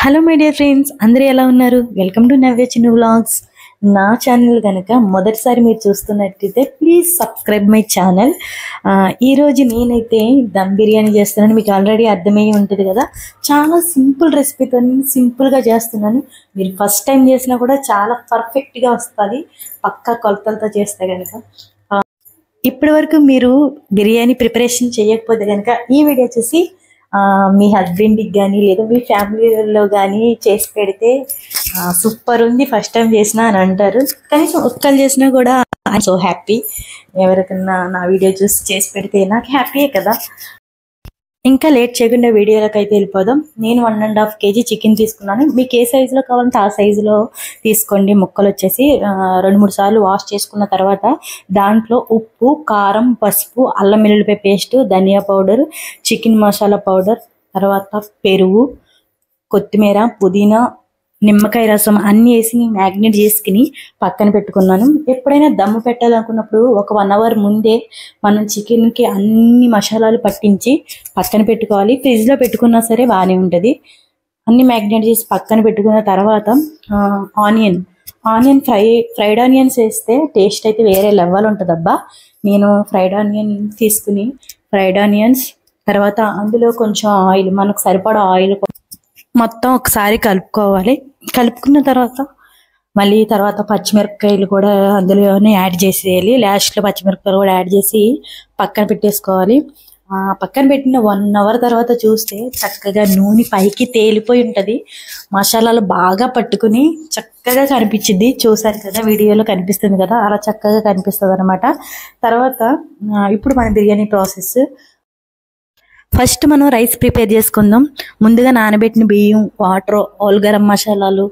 Hello my dear friends, అందరూ ఎలా ఉన్నారు? Welcome to Navya Chinnu vlogs. నా ఛానల్ కనుక మొదటిసారి మీరు చూస్తున్నట్టయితే ప్లీజ్ సబ్స్క్రైబ్ మై ఛానల్. ఈరోజు నేనైతే దమ్ బిర్యానీ చేస్తున్నాను. మీకు ఆల్రెడీ అర్థమయ్యి ఉంటుంది కదా. చాలా సింపుల్ రెసిపీతో సింపుల్గా చేస్తున్నాను. మీరు ఫస్ట్ టైం చేసినా కూడా చాలా పర్ఫెక్ట్గా వస్తుంది, పక్కా కొలతలతో చేస్తే కనుక. ఇప్పటి వరకు మీరు బిర్యానీ ప్రిపరేషన్ చేయకపోతే కనుక ఈ వీడియో చూసి మీ హస్బెండ్కి కానీ లేదా మీ ఫ్యామిలీలో కానీ చేసి పెడితే సూపర్ ఉంది, ఫస్ట్ టైం చేసినా అని అంటారు. కనీసం ఒక్కరు చేసినా కూడా ఐఎమ్ సో హ్యాపీ. ఎవరికన్నా నా వీడియో చూసి చేసి పెడితే నాకు హ్యాపీయే కదా. ఇంకా లేట్ చేయకుండా వీడియోలోకి అయితే వెళ్ళిపోదాం. నేను 1.5 kg చికెన్ తీసుకున్నాను. మీకు ఏ సైజులో కావాలంటే ఆ సైజులో తీసుకోండి. ముక్కలు వచ్చేసి 2-3 సార్లు వాష్ చేసుకున్న తర్వాత దాంట్లో ఉప్పు, కారం, పసుపు, అల్లం వెల్లుల్లిపాయ పేస్ట్, ధనియా పౌడర్, చికెన్ మసాలా పౌడర్, తర్వాత పెరుగు, కొత్తిమీర, పుదీనా, నిమ్మకాయ రసం అన్నీ వేసి మ్యాగ్నేట్ చేసుకుని పక్కన పెట్టుకున్నాను. ఎప్పుడైనా దమ్ము పెట్టాలనుకున్నప్పుడు ఒక 1 hour ముందే మనం చికెన్కి అన్ని మసాలాలు పట్టించి పక్కన పెట్టుకోవాలి. ఫ్రిడ్జ్లో పెట్టుకున్నా సరే బాగానే ఉంటుంది. అన్ని మ్యాగ్నేట్ చేసి పక్కన పెట్టుకున్న తర్వాత ఆనియన్ ఫ్రైడ్ ఆనియన్స్ వేస్తే టేస్ట్ అయితే వేరే లెవెల్ ఉంటుంది అబ్బా. నేను ఫ్రైడ్ ఆనియన్ తీసుకుని ఫ్రైడ్ ఆనియన్స్ తర్వాత అందులో కొంచెం ఆయిల్, మనకు సరిపడా ఆయిల్ మొత్తం ఒకసారి కలుపుకోవాలి. కలుపుకున్న తర్వాత మళ్ళీ తర్వాత పచ్చిమిరపకాయలు కూడా అందులోనే యాడ్ చేసేయాలి. లాస్ట్లో పచ్చిమిరపకాయలు కూడా యాడ్ చేసి పక్కన పెట్టేసుకోవాలి. పక్కన పెట్టిన 1 hour తర్వాత చూస్తే చక్కగా నూనె పైకి తేలిపోయి ఉంటుంది. మసాలాలు బాగా పట్టుకుని చక్కగా కనిపించింది. చూసారు కదా, వీడియోలో కనిపిస్తుంది కదా, అలా చక్కగా కనిపిస్తుంది అనమాట. తర్వాత ఇప్పుడు మన బిర్యానీ ప్రాసెస్. ఫస్ట్ మనం రైస్ ప్రిపేర్ చేసుకుందాం. ముందుగా నానబెట్టిన బియ్యం, వాటర్, ఆల్ గరం మసాలాలు,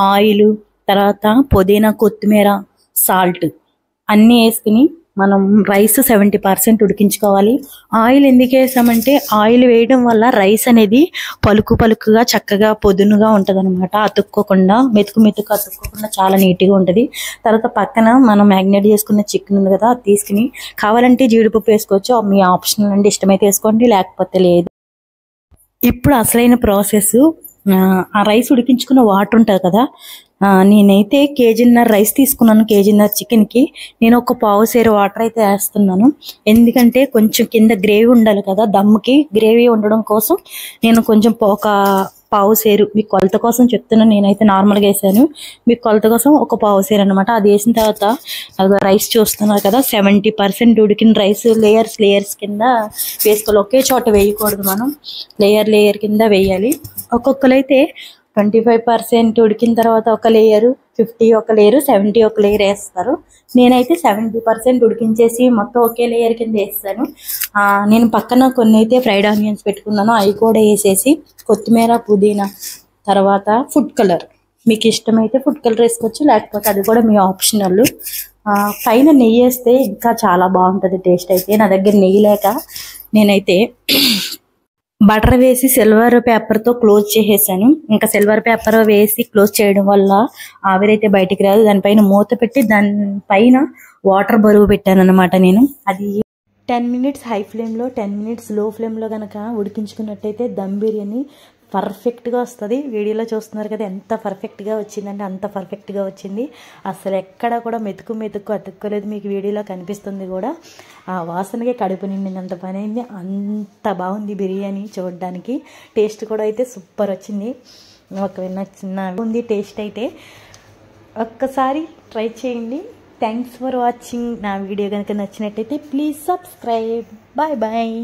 ఆయిల్, తర్వాత పుదీనా, కొత్తిమీర, సాల్ట్ అన్నీ వేసుకుని మనం రైస్ 70% ఉడికించుకోవాలి. ఆయిల్ ఎందుకు వేసామంటే ఆయిల్ వేయడం వల్ల రైస్ అనేది పలుకుగా చక్కగా పొదునుగా ఉంటుంది అనమాట. అతుక్కోకుండా మెతుకు అతుక్కోకుండా చాలా నీట్గా ఉంటుంది. తర్వాత పక్కన మనం మ్యాగ్నేట్ చేసుకున్న చికెన్ ఉంది కదా, అది తీసుకుని కావాలంటే జీడిపప్పు వేసుకోవచ్చు, మీ ఆప్షనల్ అండి, ఇష్టమైతే వేసుకోండి లేకపోతే లేదు. ఇప్పుడు అసలైన ప్రాసెస్, ఆ రైస్ ఉడికించుకున్న వాటర్ ఉంటుంది కదా, నేనైతే 1.5 kg రైస్ తీసుకున్నాను. 1.5 kg చికెన్కి నేను ఒక 1/2 సేరు వాటర్ అయితే వేస్తున్నాను. ఎందుకంటే కొంచెం కింద గ్రేవీ ఉండాలి కదా, దమ్ముకి గ్రేవీ ఉండడం కోసం నేను కొంచెం ఒక 1/2 సేరు, మీ కొలత కోసం చెప్తున్నాను. నేనైతే నార్మల్గా వేసాను, మీ కొలత కోసం ఒక 1/2 సేరు అనమాట. అది వేసిన తర్వాత అది రైస్ చూస్తున్నారు కదా, 70% ఉడికిన రైస్ లేయర్స్ కింద వేసుకోవాలి. ఒకే చోట వేయకూడదు, మనం లేయర్ కింద వేయాలి. ఒక్కొక్కరైతే 25% ఉడికిన తర్వాత ఒక లేయరు, 50 ఒక లేయరు, 70 ఒక లేయర్ వేస్తారు. నేనైతే 70% ఉడికించేసి మొత్తం ఒకే లేయర్ కింద వేస్తాను. నేను పక్కన కొన్ని అయితే ఫ్రైడ్ ఆనియన్స్ పెట్టుకున్నాను, అవి కూడా వేసేసి కొత్తిమీర, పుదీనా, తర్వాత ఫుడ్ కలర్, మీకు ఇష్టమైతే ఫుడ్ కలర్ వేసుకోవచ్చు, లేకపోతే అది కూడా మీ ఆప్షనల్. పైన నెయ్యి వేస్తే ఇంకా చాలా బాగుంటుంది టేస్ట్ అయితే. నా దగ్గర నెయ్యి లేక నేనైతే బటర్ వేసి సిల్వర్ పేపర్తో క్లోజ్ చేసేసాను. ఇంకా సిల్వర్ పేపర్ వేసి క్లోజ్ చేయడం వల్ల ఆవిరైతే బయటికి రాదు. దానిపైన మూత పెట్టి దానిపైన వాటర్ బరువు పెట్టాను అనమాట నేను. అది 10 minutes హై ఫ్లేమ్లో, 10 minutes లో ఫ్లేమ్లో కనుక ఉడికించుకున్నట్టయితే దమ్ బిర్యానీ పర్ఫెక్ట్గా వస్తుంది. వీడియోలో చూస్తున్నారు కదా ఎంత పర్ఫెక్ట్గా వచ్చిందంటే అంత పర్ఫెక్ట్గా వచ్చింది. అసలు ఎక్కడ కూడా మెతుకు అతుక్కోలేదు. మీకు వీడియోలో కనిపిస్తుంది కూడా. ఆ వాసనకే కడుపు నిండినంత పని అయింది. అంత బాగుంది బిర్యానీ చూడడానికి. టేస్ట్ కూడా అయితే సూపర్ వచ్చింది. ఒకవేళ చిన్న ఉంది టేస్ట్ అయితే, ఒక్కసారి ట్రై చేయండి. Thanks for watching. నా వీడియో కనుక నచ్చినట్టయితే ప్లీజ్ సబ్స్క్రైబ్. బాయ్.